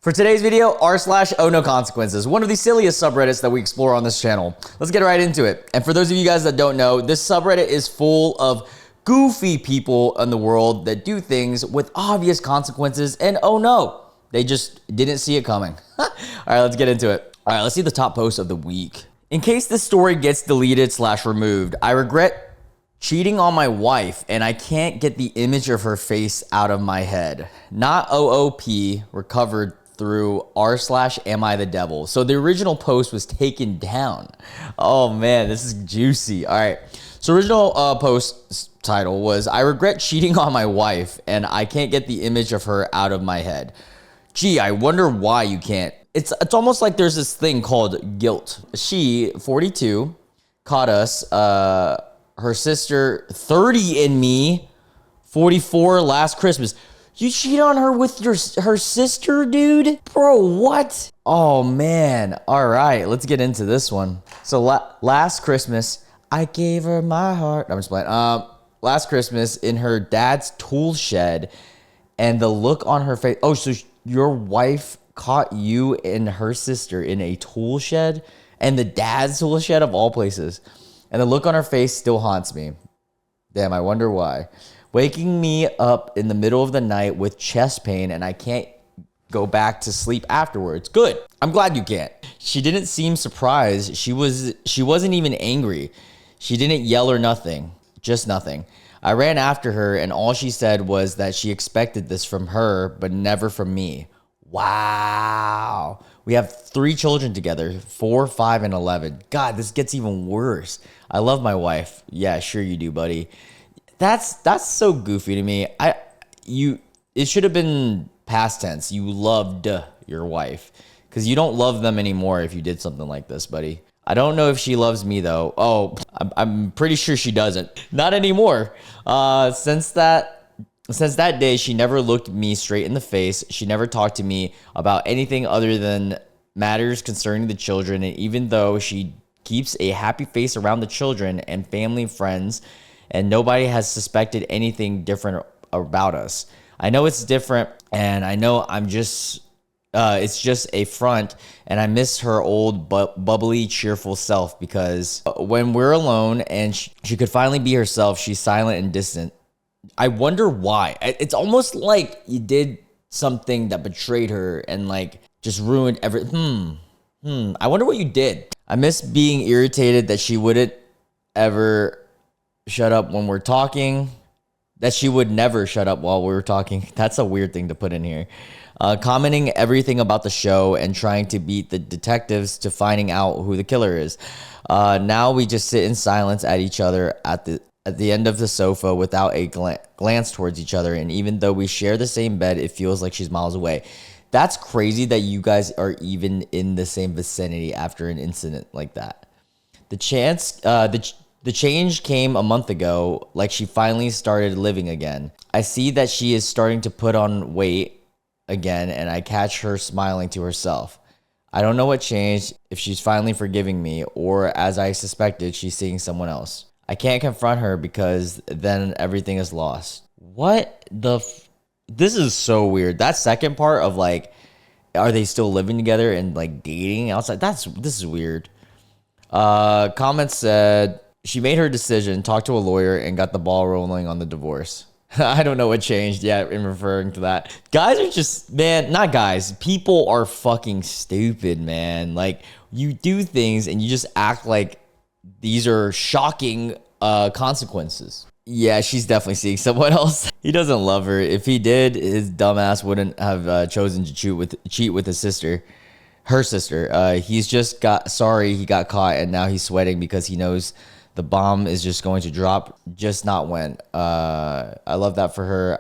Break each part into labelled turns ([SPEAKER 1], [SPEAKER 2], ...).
[SPEAKER 1] For today's video, r/OhNoConsequences, one of the silliest subreddits that we explore on this channel. Let's get right into it. And for those of you guys that don't know, this subreddit is full of goofy people in the world that do things with obvious consequences, and oh no, they just didn't see it coming. All right, let's get into it. All right, let's see the top post of the week. In case this story gets deleted/removed, I regret cheating on my wife and I can't get the image of her face out of my head. Not OOP, recovered through r/am I the devil. So the original post was taken down. Oh man, this is juicy. All right. So original post title was, I regret cheating on my wife and I can't get the image of her out of my head. Gee, I wonder why you can't. It's almost like there's this thing called guilt. She, 42, caught us, her sister, 30 and me, 44 last Christmas. You cheat on her with her sister, dude? Bro, what? Oh, man. All right, let's get into this one. So last Christmas, I gave her my heart. I'm just playing. Last Christmas in her dad's tool shed, and the look on her face. Oh, so your wife caught you and her sister in a tool shed, and the dad's tool shed of all places. And the look on her face still haunts me. Damn, I wonder why. Waking me up in the middle of the night with chest pain and I can't go back to sleep afterwards. Good. I'm glad you can't. She didn't seem surprised. She wasn't even angry. She didn't yell or nothing. Just nothing. I ran after her and all she said was that she expected this from her, but never from me. Wow. We have 3 children together, 4, 5, and 11. God, this gets even worse. I love my wife. Yeah, sure you do, buddy. That's so goofy to me. It should have been past tense. You loved your wife, because you don't love them anymore if you did something like this, buddy. I don't know if she loves me though. Oh, I'm pretty sure she doesn't. Not anymore. Since that day, she never looked me straight in the face. She never talked to me about anything other than matters concerning the children. And even though she keeps a happy face around the children and family and friends, and nobody has suspected anything different about us. I know it's different, and I know it's just a front, and I miss her old bubbly, cheerful self, because when we're alone and she could finally be herself, she's silent and distant. I wonder why. It's almost like you did something that betrayed her and like just ruined everything. I wonder what you did. I miss being irritated that she wouldn't ever shut up when we're talking, that she would never shut up while we were talking. That's a weird thing to put in here. Commenting everything about the show and trying to beat the detectives to finding out who the killer is. Now we just sit in silence at each other at the end of the sofa without a glance towards each other. And even though we share the same bed, it feels like she's miles away. That's crazy that you guys are even in the same vicinity after an incident like that. The change came a month ago, like she finally started living again. I see that she is starting to put on weight again, and I catch her smiling to herself. I don't know what changed, if she's finally forgiving me, or as I suspected, she's seeing someone else. I can't confront her because then everything is lost. What the This is so weird. That second part of like, are they still living together and like dating outside? This is weird. Comments said, she made her decision, talked to a lawyer, and got the ball rolling on the divorce. I don't know what changed yet in referring to that. Guys are just, man, not guys. People are fucking stupid, man. Like, you do things and you just act like these are shocking consequences. Yeah, she's definitely seeing someone else. He doesn't love her. If he did, his dumbass wouldn't have chosen to cheat with his sister. Her sister. He's just sorry he got caught, and now he's sweating because he knows the bomb is just going to drop, just not when. I love that for her.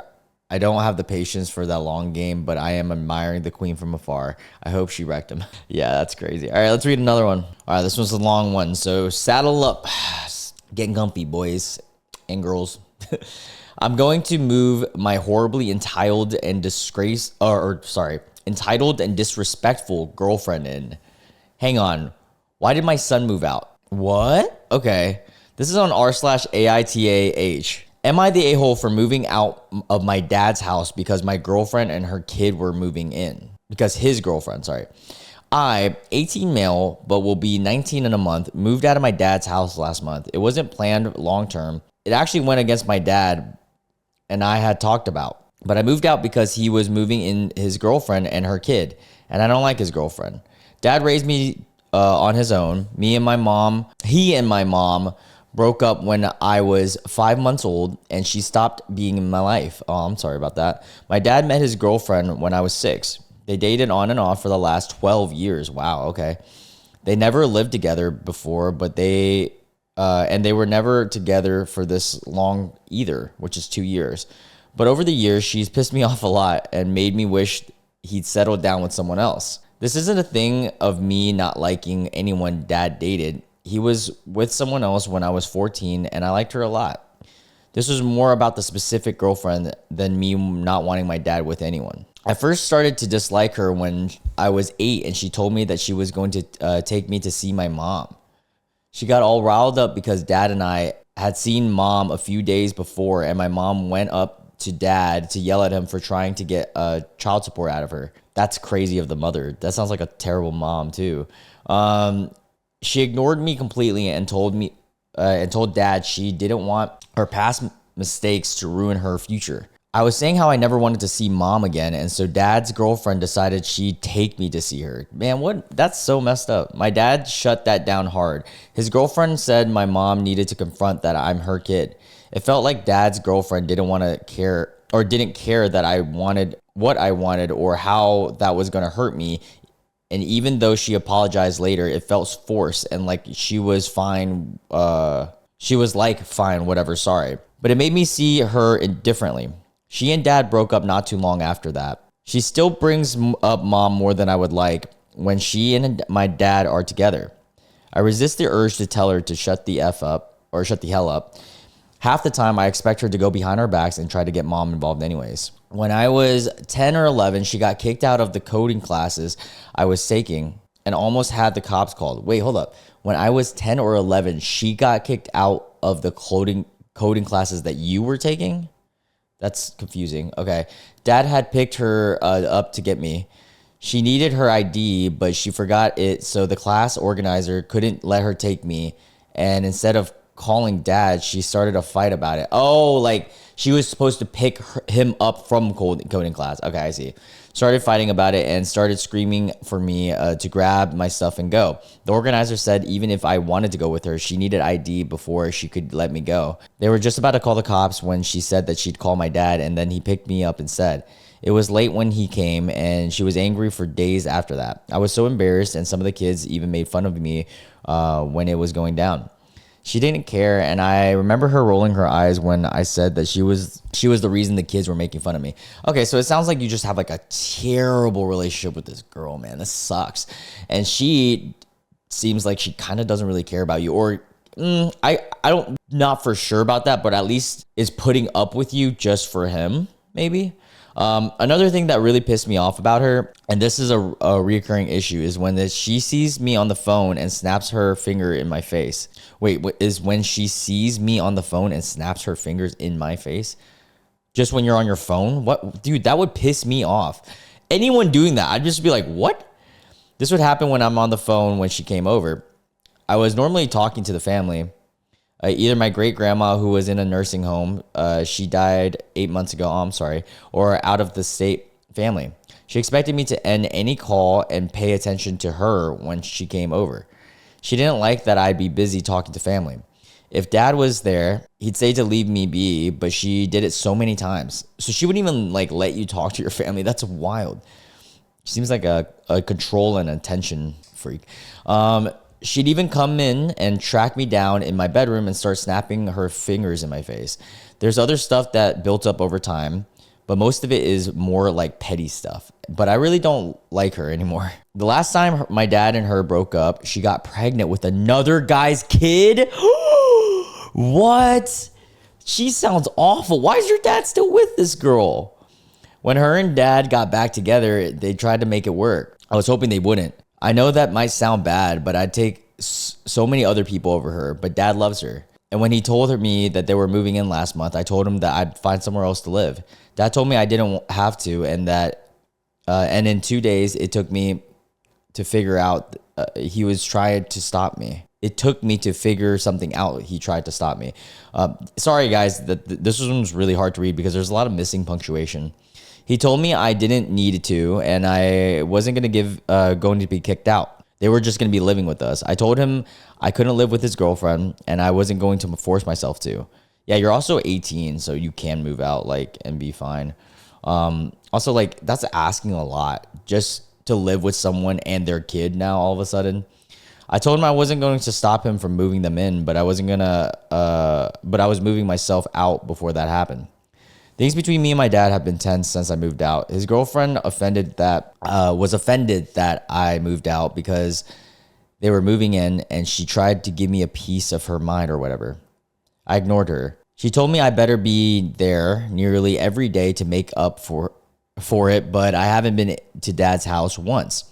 [SPEAKER 1] I don't have the patience for that long game, but I am admiring the queen from afar. I hope she wrecked him. Yeah, that's crazy. All right, let's read another one. All right, this one's a long one, so saddle up. Get comfy, boys and girls. I'm going to move my horribly entitled and entitled and disrespectful girlfriend in. Hang on. Why did my son move out? What? Okay. This is on r/AITAH. Am I the a-hole for moving out of my dad's house because my girlfriend and her kid were moving in? because his girlfriend, sorry. I, 18 male, but will be 19 in a month, moved out of my dad's house last month. It wasn't planned long term. It actually went against my dad and I had talked about. But I moved out because he was moving in his girlfriend and her kid. And I don't like his girlfriend. Dad raised me on his own. He and my mom broke up when I was 5 months old and she stopped being in my life. Oh, I'm sorry about that. My dad met his girlfriend when I was 6. They dated on and off for the last 12 years. Wow, okay. They never lived together before, but they were never together for this long either, which is 2 years. But over the years, she's pissed me off a lot and made me wish he'd settled down with someone else. This isn't a thing of me not liking anyone dad dated. He was with someone else when I was 14 and I liked her a lot. This was more about the specific girlfriend than me not wanting my dad with anyone. I first started to dislike her when I was 8 and she told me that she was going to take me to see my mom. She got all riled up because dad and I had seen mom a few days before and my mom went up to dad to yell at him for trying to get child support out of her. That's crazy of the mother. That sounds like a terrible mom too. She ignored me completely and told dad she didn't want her past mistakes to ruin her future. I was saying how I never wanted to see mom again, and so dad's girlfriend decided she'd take me to see her. Man, what? That's so messed up. My dad shut that down hard. His girlfriend said my mom needed to confront that I'm her kid. It felt like dad's girlfriend didn't care that I wanted what I wanted or how that was going to hurt me. And even though she apologized later, it felt forced and like she was fine. She was like, fine, whatever, sorry. But it made me see her differently. She and dad broke up not too long after that. She still brings up mom more than I would like when she and my dad are together. I resist the urge to tell her to shut the hell up. Half the time I expect her to go behind our backs and try to get mom involved anyways. When I was 10 or 11, she got kicked out of the coding classes I was taking and almost had the cops called. Wait, hold up. When I was 10 or 11, she got kicked out of the coding classes that you were taking? That's confusing. Okay. Dad had picked her up to get me. She needed her ID, but she forgot it, so the class organizer couldn't let her take me. And instead of calling dad, she started a fight about it. Oh, like she was supposed to pick him up from coding class. Okay, I see. Started fighting about it and started screaming for me to grab my stuff and go. The organizer said even if I wanted to go with her, she needed ID before she could let me go. They were just about to call the cops when she said that she'd call my dad, and then he picked me up instead. It was late when he came, and she was angry for days after that. I was so embarrassed, and some of the kids even made fun of me when it was going down. She didn't care, and I remember her rolling her eyes when I said that she was the reason the kids were making fun of me. Okay, so it sounds like you just have like a terrible relationship with this girl, man. This sucks. And she seems like she kind of doesn't really care about you, or I don't, not for sure about that, but at least is putting up with you just for him, maybe. Another thing that really pissed me off about her, and this is a reoccurring issue, is when she sees me on the phone and snaps her finger in my face. Wait, is when she sees me on the phone and snaps her fingers in my face? Just when you're on your phone? What? Dude, that would piss me off. Anyone doing that, I'd just be like, what? This would happen when I'm on the phone when she came over. I was normally talking to the family. Either my great grandma, who was in a nursing home, she died 8 months ago, I'm sorry, or out of the state family. She expected me to end any call and pay attention to her when she came over. She didn't like that I'd be busy talking to family. If dad was there, he'd say to leave me be, but she did it so many times. So she wouldn't even like let you talk to your family. That's wild. She seems like a control and attention freak. She'd even come in and track me down in my bedroom and start snapping her fingers in my face. There's other stuff that built up over time, but most of it is more like petty stuff. But I really don't like her anymore. The last time my dad and her broke up, she got pregnant with another guy's kid. What? She sounds awful. Why is your dad still with this girl? When her and dad got back together, they tried to make it work. I was hoping they wouldn't. I know that might sound bad, but I'd take so many other people over her, but dad loves her. And when he told me that they were moving in last month, I told him that I'd find somewhere else to live. Dad told me I didn't have to and that And in 2 days, it took me to figure out he was trying to stop me. It took me to figure something out. He tried to stop me. Sorry, guys, this one's really hard to read because there's a lot of missing punctuation. He told me I didn't need to, and I wasn't going to be kicked out. They were just going to be living with us. I told him I couldn't live with his girlfriend, and I wasn't going to force myself to. Yeah, you're also 18, so you can move out, like, and be fine. Also, like, that's asking a lot just to live with someone and their kid now all of a sudden. I told him I wasn't going to stop him from moving them in, but I was moving myself out before that happened. Things between me and my dad have been tense since I moved out. His girlfriend was offended that I moved out because they were moving in, and she tried to give me a piece of her mind or whatever. I ignored her. She told me I better be there nearly every day to make up for it, but I haven't been to Dad's house once.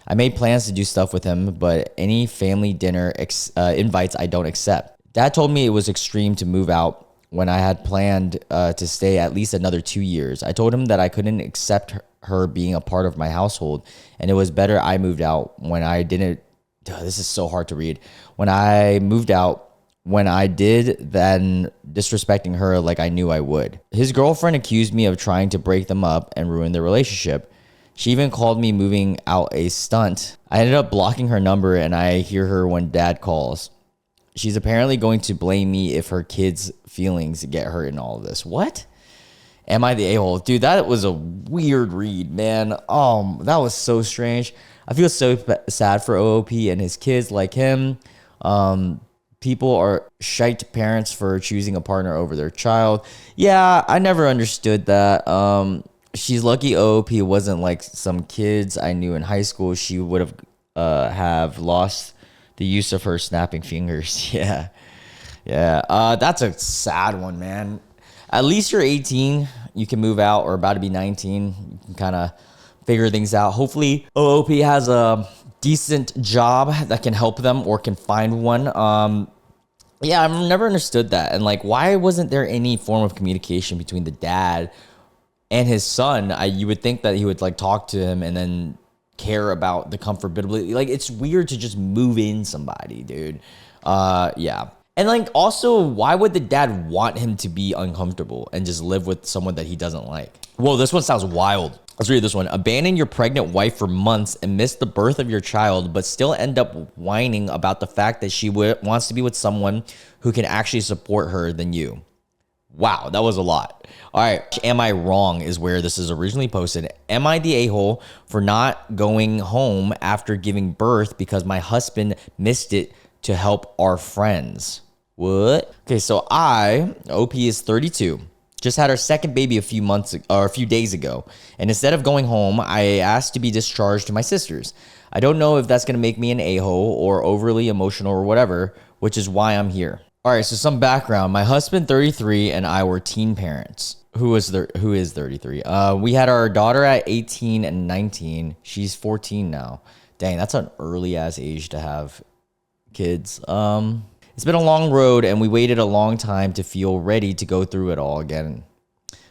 [SPEAKER 1] I made plans to do stuff with him, but any family dinner invites I don't accept. Dad told me it was extreme to move out when I had planned to stay at least another 2 years. I told him that I couldn't accept her being a part of my household, and it was better I moved out when I didn't. This is so hard to read. When I moved out, when I did, than disrespecting her like I knew I would. His girlfriend accused me of trying to break them up and ruin their relationship. She even called me moving out a stunt. I ended up blocking her number, and I hear her when Dad calls. She's apparently going to blame me if her kids' feelings get hurt in all of this. What? Am I the a-hole? Dude, that was a weird read, man. That was so strange. I feel so sad for OOP and his kids like him. People are shite parents for choosing a partner over their child. Yeah, I never understood that. She's lucky OOP wasn't like some kids I knew in high school. She would have lost the use of her snapping fingers. Yeah. That's a sad one, man. At least you're 18. You can move out, or about to be 19. You can kind of figure things out. Hopefully OOP has a decent job that can help them, or can find one. Yeah, I've never understood that. And like, why wasn't there any form of communication between the dad and his son? You would think that he would like talk to him and then care about the comfortability. Like, it's weird to just move in somebody, dude. Yeah. And like, also, why would the dad want him to be uncomfortable and just live with someone that he doesn't like? Whoa, this one sounds wild. Let's read this one. Abandon your pregnant wife for months and miss the birth of your child, but still end up whining about the fact that she wants to be with someone who can actually support her than you. Wow, that was a lot. All right, am I wrong is where this is originally posted. Am I the a-hole for not going home after giving birth because my husband missed it to help our friends? What? Okay, so OP is 32. Just had our second baby a few days ago. And instead of going home, I asked to be discharged to my sisters. I don't know if that's going to make me an a-hole or overly emotional or whatever, which is why I'm here. All right, so some background. My husband, 33, and I were teen parents. Who is 33? We had our daughter at 18 and 19. She's 14 now. Dang, that's an early-ass age to have kids. It's been a long road, and we waited a long time to feel ready to go through it all again.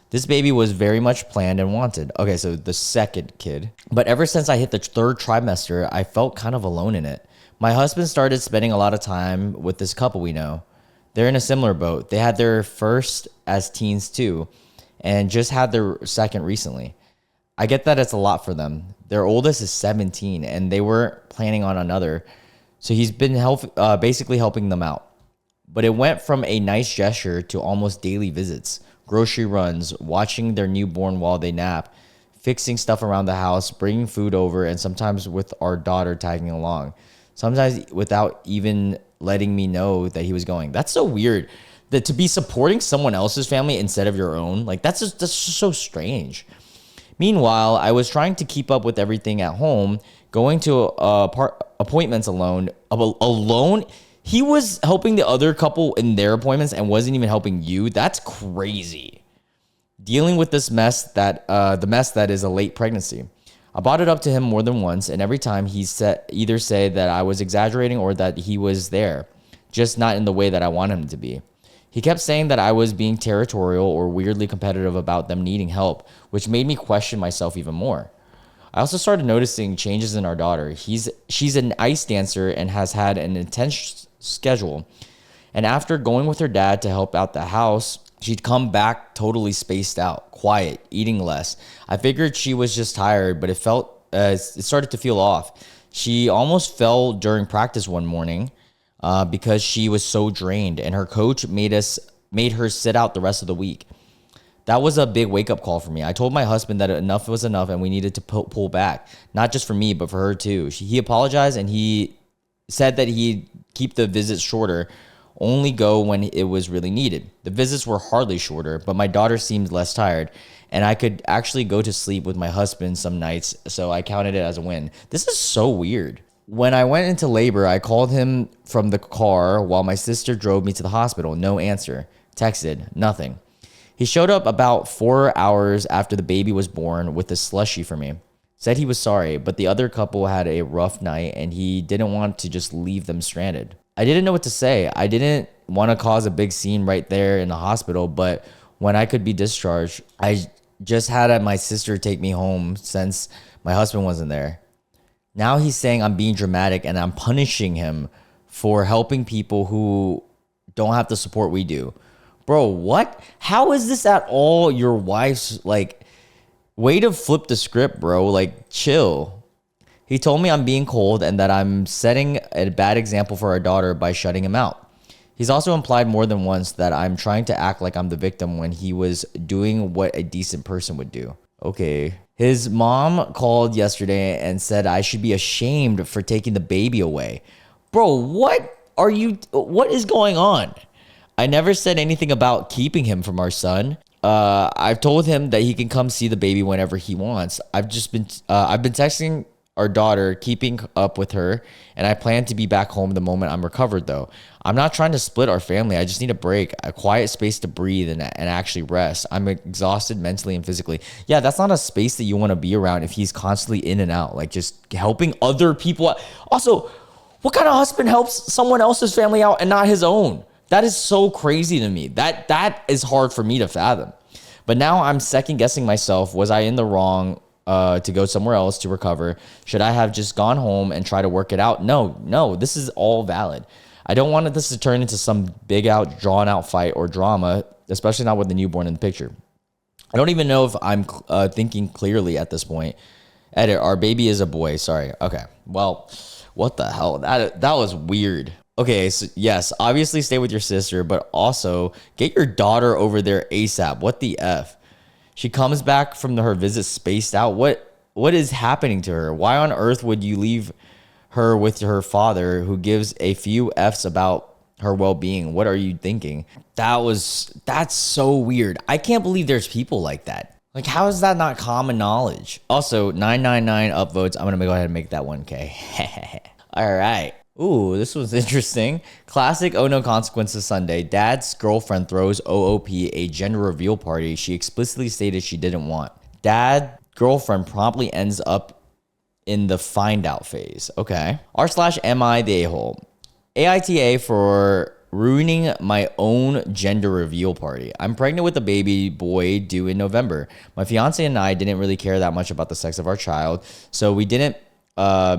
[SPEAKER 1] This baby was very much planned and wanted. Okay, so the second kid. But ever since I hit the third trimester, I felt kind of alone in it. My husband started spending a lot of time with this couple we know. They're in a similar boat. They had their first as teens too, and just had their second recently. I get that it's a lot for them. Their oldest is 17, and they weren't planning on another. So he's been basically helping them out. But it went from a nice gesture to almost daily visits, grocery runs, watching their newborn while they nap, fixing stuff around the house, bringing food over, and sometimes with our daughter tagging along. Sometimes without even letting me know that he was going. That's so weird. That to be supporting someone else's family instead of your own, like that's just so strange. Meanwhile, I was trying to keep up with everything at home, going to appointments alone. He was helping the other couple in their appointments and wasn't even helping you. That's crazy. Dealing with this mess the mess that is a late pregnancy. I brought it up to him more than once, and every time he either say that I was exaggerating or that he was there, just not in the way that I want him to be. He kept saying that I was being territorial or weirdly competitive about them needing help, which made me question myself even more. I also started noticing changes in our daughter. She's an ice dancer and has had an intense schedule. And after going with her dad to help out the house, she'd come back totally spaced out, quiet, eating less. I figured she was just tired, but it started to feel off. She almost fell during practice one morning because she was so drained, and her coach made her sit out the rest of the week. That was a big wake-up call for me. I told my husband that enough was enough and we needed to pull back, not just for me, but for her too. He apologized and he said that he'd keep the visits shorter, only go when it was really needed. The visits were hardly shorter, but my daughter seemed less tired, and I could actually go to sleep with my husband some nights, so I counted it as a win. This is so weird. When I went into labor, I called him from the car while my sister drove me to the hospital. No answer. Texted. Nothing. He showed up about 4 hours after the baby was born with a slushie for me. Said he was sorry, but the other couple had a rough night and he didn't want to just leave them stranded. I didn't know what to say. I didn't want to cause a big scene right there in the hospital, but when I could be discharged, I just had my sister take me home since my husband wasn't there. Now he's saying I'm being dramatic and I'm punishing him for helping people who don't have the support we do. Bro, what? How is this at all your wife's, way to flip the script, bro? Chill. He told me I'm being cold and that I'm setting a bad example for our daughter by shutting him out. He's also implied more than once that I'm trying to act like I'm the victim when he was doing what a decent person would do. Okay. His mom called yesterday and said I should be ashamed for taking the baby away. Bro, what is going on? I never said anything about keeping him from our son. I've told him that he can come see the baby whenever he wants. I've been texting our daughter, keeping up with her, and I plan to be back home the moment I'm recovered, though. I'm not trying to split our family. I just need a break, a quiet space to breathe and actually rest. I'm exhausted mentally and physically. Yeah, that's not a space that you want to be around if he's constantly in and out, just helping other people. Also, what kind of husband helps someone else's family out and not his own? That is so crazy to me. That is hard for me to fathom. But now I'm second guessing myself. Was I in the wrong to go somewhere else to recover? Should I have just gone home and try to work it out? No, this is all valid. I don't want this to turn into some big out, drawn out fight or drama, especially not with the newborn in the picture. I don't even know if I'm thinking clearly at this point. Edit, our baby is a boy. Sorry. Okay. Well, what the hell? That was weird. Okay, so yes, obviously stay with your sister, but also get your daughter over there ASAP. What the F? She comes back from her visit spaced out. What is happening to her? Why on earth would you leave her with her father who gives a few F's about her well-being? What are you thinking? That's so weird. I can't believe there's people like that. How is that not common knowledge? Also, 999 upvotes. I'm going to go ahead and make that 1K. All right. Ooh, this was interesting. Classic OhNoConsequences Sunday. Dad's girlfriend throws OOP a gender reveal party she explicitly stated she didn't want. Girlfriend promptly ends up in the find out phase. Okay. r/mi the a-hole. AITA for ruining my own gender reveal party. I'm pregnant with a baby boy due in November. My fiance and I didn't really care that much about the sex of our child, so we didn't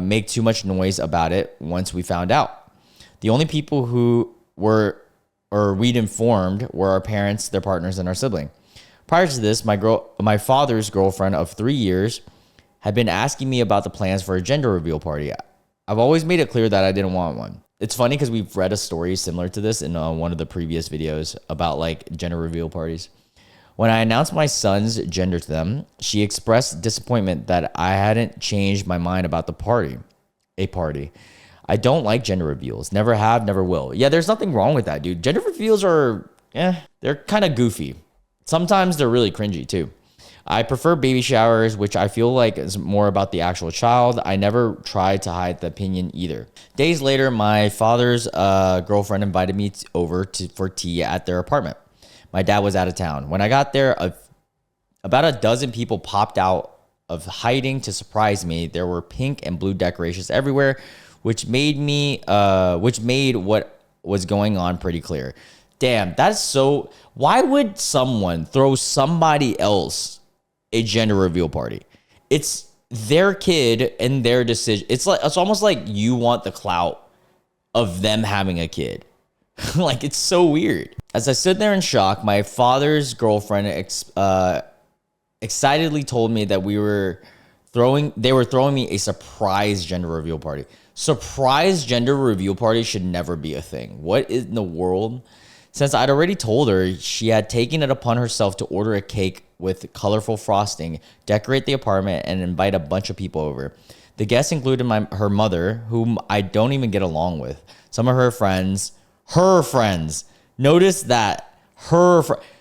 [SPEAKER 1] make too much noise about it once we found out. The only people who we'd informed were our parents, their partners, and our sibling. Prior to this, my father's girlfriend of 3 years had been asking me about the plans for a gender reveal party. I've always made it clear that I didn't want one. It's funny because we've read a story similar to this in one of the previous videos about gender reveal parties. When I announced my son's gender to them, she expressed disappointment that I hadn't changed my mind about the party. I don't like gender reveals. Never have, never will. Yeah, there's nothing wrong with that, dude. Gender reveals are, they're kind of goofy. Sometimes they're really cringy too. I prefer baby showers, which I feel like is more about the actual child. I never tried to hide the opinion either. Days later, my father's girlfriend invited me over for tea at their apartment. My dad was out of town. When I got there, about a dozen people popped out of hiding to surprise me. There were pink and blue decorations everywhere, which made what was going on pretty clear. Damn, that's so. Why would someone throw somebody else a gender reveal party? their kid and their decision. It's almost like you want the clout of them having a kid. Like, it's so weird. As I stood there in shock, my father's girlfriend excitedly told me that they were throwing me a surprise gender reveal party. Surprise gender reveal party should never be a thing. What in the world? Since I'd already told her, she had taken it upon herself to order a cake with colorful frosting, decorate the apartment, and invite a bunch of people over. The guests included her mother, whom I don't even get along with, some of her friends. Notice that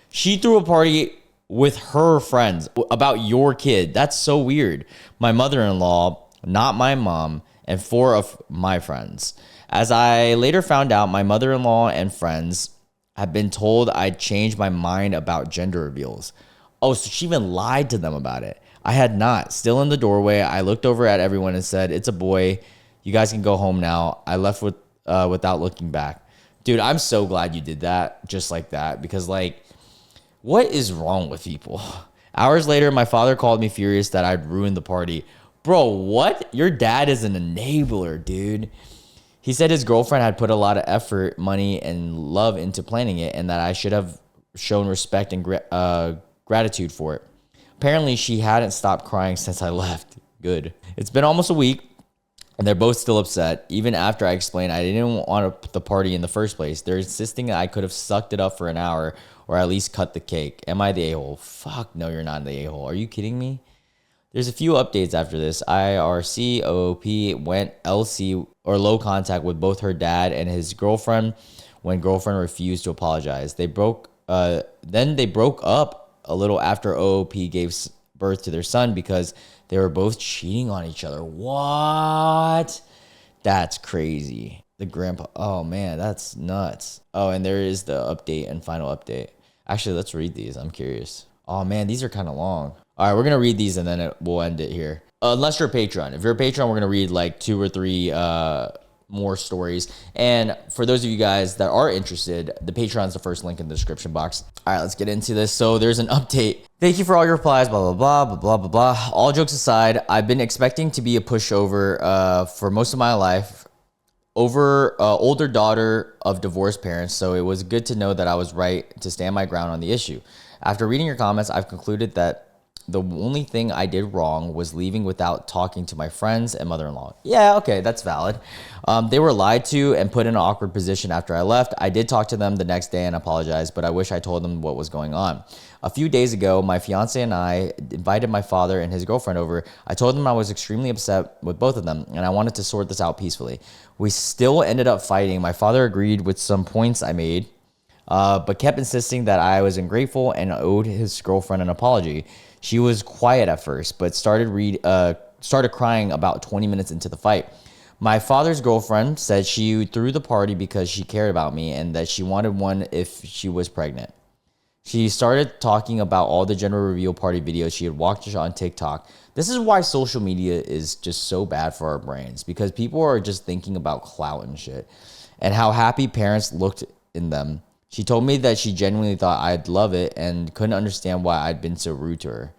[SPEAKER 1] she threw a party with her friends about your kid. That's so weird. My mother-in-law, not my mom, and 4 of my friends. As I later found out, my mother-in-law and friends had been told I'd changed my mind about gender reveals. Oh, so she even lied to them about it. I had not. Still in the doorway, I looked over at everyone and said, "It's a boy. You guys can go home now." I left without looking back. Dude, I'm so glad you did that just like that, because like, what is wrong with people? Hours later, my father called me furious that I'd ruined the party. Bro, what? Your dad is an enabler, dude. He said his girlfriend had put a lot of effort, money, and love into planning it, and that I should have shown respect and gratitude for it. Apparently, she hadn't stopped crying since I left. Good. It's been almost a week, and they're both still upset. Even after I explained I didn't want the party in the first place, they're insisting that I could have sucked it up for an hour or at least cut the cake. Am I the a-hole? Fuck no, you're not the a-hole. Are you kidding me? There's a few updates after this. IRC OOP went LC or low contact with both her dad and his girlfriend when girlfriend refused to apologize. Then they broke up a little after OOP gave birth to their son because they were both cheating on each other. What? That's crazy. The grandpa. Oh man, that's nuts. Oh, and there is the update and final update. Actually, let's read these. I'm curious. Oh man, these are kind of long. All right, we're going to read these and then we'll end it here. Unless you're a Patreon. If you're a Patreon, we're going to read like 2 or 3 more stories. And for those of you guys that are interested, the Patreon's the first link in the description box. All right, let's get into this. So there's an update. Thank you for all your replies, blah, blah, blah, blah, blah, blah. All jokes aside, I've been expecting to be a pushover for most of my life. Older daughter of divorced parents, so it was good to know that I was right to stand my ground on the issue. After reading your comments, I've concluded that the only thing I did wrong was leaving without talking to my friends and mother-in-law. Yeah, okay, that's valid. They were lied to and put in an awkward position after I left. I did talk to them the next day and apologized, but I wish I told them what was going on. A few days ago, my fiance and I invited my father and his girlfriend over. I told them I was extremely upset with both of them, and I wanted to sort this out peacefully. We still ended up fighting. My father agreed with some points I made, but kept insisting that I was ungrateful and owed his girlfriend an apology. She was quiet at first, but started crying about 20 minutes into the fight. My father's girlfriend said she threw the party because she cared about me and that she wanted one if she was pregnant. She started talking about all the gender reveal party videos she had watched on TikTok. This is why social media is just so bad for our brains, because people are just thinking about clout and shit and how happy parents looked in them. She told me that she genuinely thought I'd love it and couldn't understand why I'd been so rude to her.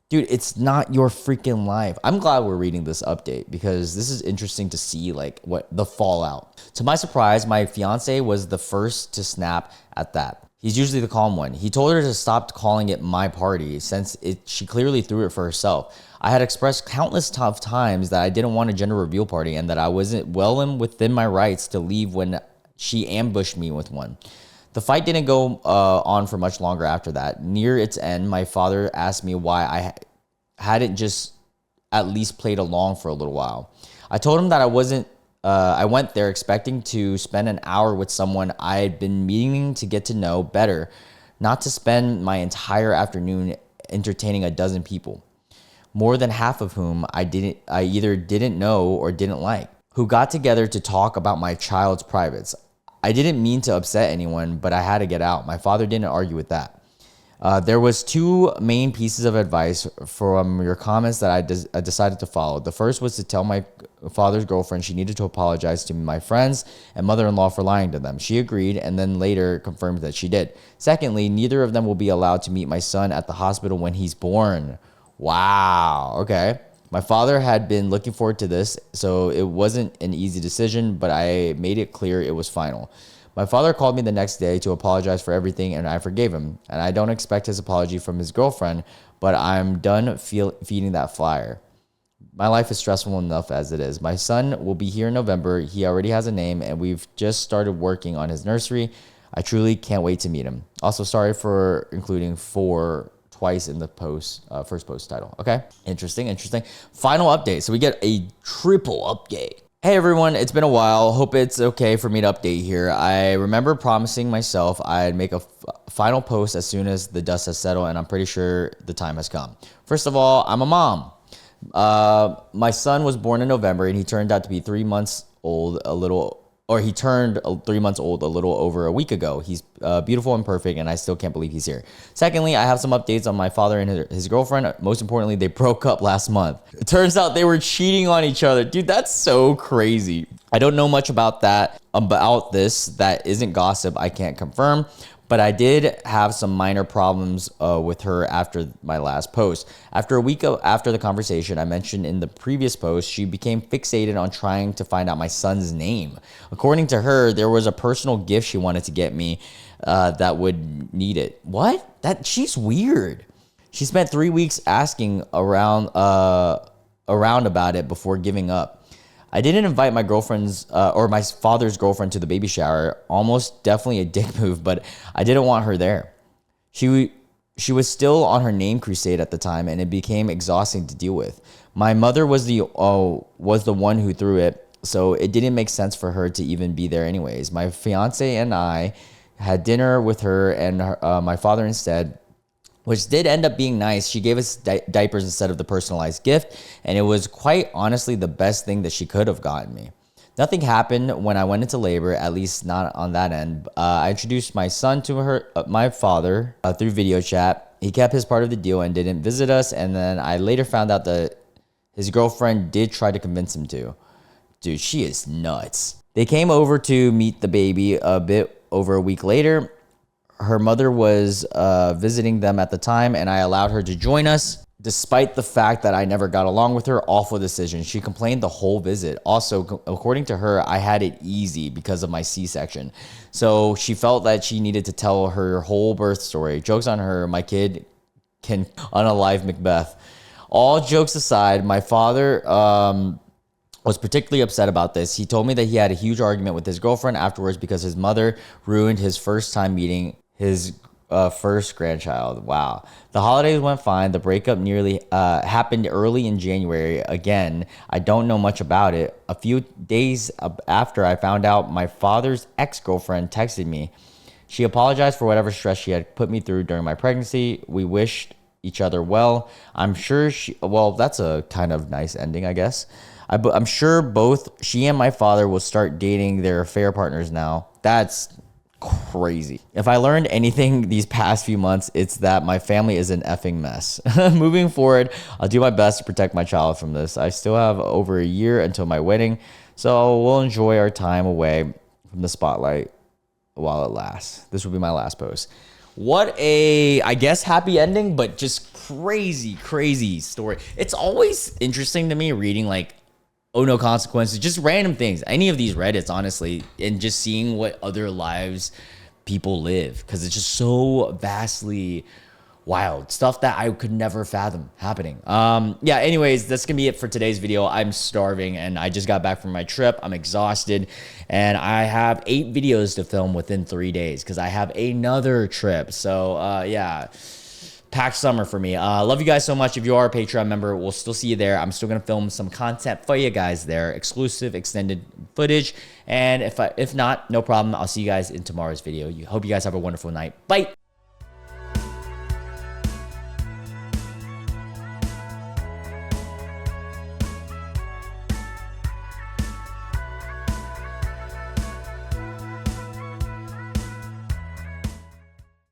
[SPEAKER 1] Dude, it's not your freaking life. I'm glad we're reading this update because this is interesting to see like what the fallout. To my surprise, my fiance was the first to snap at that. He's usually the calm one. He told her to stop calling it my party since she clearly threw it for herself. I had expressed countless tough times that I didn't want a gender reveal party and that I wasn't well and within my rights to leave when she ambushed me with one. The fight didn't go on for much longer after that. Near its end, my father asked me why I hadn't just at least played along for a little while. I told him that I went there expecting to spend an hour with someone I had been meaning to get to know better, not to spend my entire afternoon entertaining a dozen people, more than half of whom I either didn't know or didn't like, who got together to talk about my child's privates. I didn't mean to upset anyone, but I had to get out. My father didn't argue with that. There was 2 main pieces of advice from your comments that I decided to follow. The first was to tell my father's girlfriend she needed to apologize to my friends and mother-in-law for lying to them. She agreed and then later confirmed that she did. Secondly, neither of them will be allowed to meet my son at the hospital when he's born. Wow. Okay. My father had been looking forward to this, so it wasn't an easy decision, but I made it clear it was final. My father called me the next day to apologize for everything, and I forgave him. And I don't expect his apology from his girlfriend, but I'm done feeding that flyer. My life is stressful enough as it is. My son will be here in November. He already has a name, and we've just started working on his nursery. I truly can't wait to meet him. Also, sorry for including 4 twice in the first post title. Okay, interesting. Final update. So we get a triple update. Hey everyone, it's been a while. Hope it's okay for me to update here. I remember promising myself I'd make a final post as soon as the dust has settled, and I'm pretty sure the time has come. First of all, I'm a mom. My son was born in November, and he turned out to be 3 months old he turned 3 months old a little over a week ago. He's beautiful and perfect, and I still can't believe he's here. Secondly, I have some updates on my father and his girlfriend. Most importantly, they broke up last month. It turns out they were cheating on each other. Dude, that's so crazy. I don't know much about this. That isn't gossip. I can't confirm. But I did have some minor problems with her after my last post. After a week after the conversation I mentioned in the previous post, she became fixated on trying to find out my son's name. According to her, there was a personal gift she wanted to get me that would need it. What? She's weird. She spent 3 weeks asking around about it before giving up. I didn't invite my girlfriend's or my father's girlfriend to the baby shower. Almost definitely a dick move, but I didn't want her there. She was still on her name crusade at the time, and it became exhausting to deal with. My mother was the one who threw it, so it didn't make sense for her to even be there anyways. My fiance and I had dinner with her and my father instead, which did end up being nice. She gave us diapers instead of the personalized gift, and it was quite honestly the best thing that she could have gotten me. Nothing happened when I went into labor, at least not on that end. I introduced my son to my father through video chat. He kept his part of the deal and didn't visit us, and then I later found out that his girlfriend did try to convince him to. Dude, she is nuts. They came over to meet the baby a bit over a week later. Her mother was visiting them at the time, and I allowed her to join us, despite the fact that I never got along with her. Awful decision. She complained the whole visit. Also, according to her, I had it easy because of my C-section. So she felt that she needed to tell her whole birth story. Joke's on her. My kid can unalive Macbeth. All jokes aside, my father was particularly upset about this. He told me that he had a huge argument with his girlfriend afterwards because his mother ruined his first time meeting his first grandchild. Wow. The holidays went fine. The breakup nearly happened early in January. Again, I don't know much about it. A few days after I found out, my father's ex-girlfriend texted me. She apologized for whatever stress she had put me through during my pregnancy. We wished each other well. I'm sure that's a kind of nice ending, I guess. I'm sure both she and my father will start dating their affair partners now. That's crazy. If I learned anything these past few months, it's that my family is an effing mess. Moving forward, I'll do my best to protect my child from this. I still have over a year until my wedding, so we'll enjoy our time away from the spotlight while it lasts. This will be my last post. What I guess happy ending, but just crazy story. It's always interesting to me reading like OhNoConsequences, just random things. Any of these Reddits, honestly, and just seeing what other lives people live, because it's just so vastly wild stuff that I could never fathom happening. Yeah, anyways, that's gonna be it for today's video. I'm starving and I just got back from my trip. I'm exhausted and I have 8 videos to film within 3 days because I have another trip. So yeah, packed summer for me. Love you guys so much. If you are a Patreon member, we'll still see you there. I'm still gonna film some content for you guys there, exclusive extended footage. And if not, no problem. I'll see you guys in tomorrow's video. Hope you guys have a wonderful night. Bye.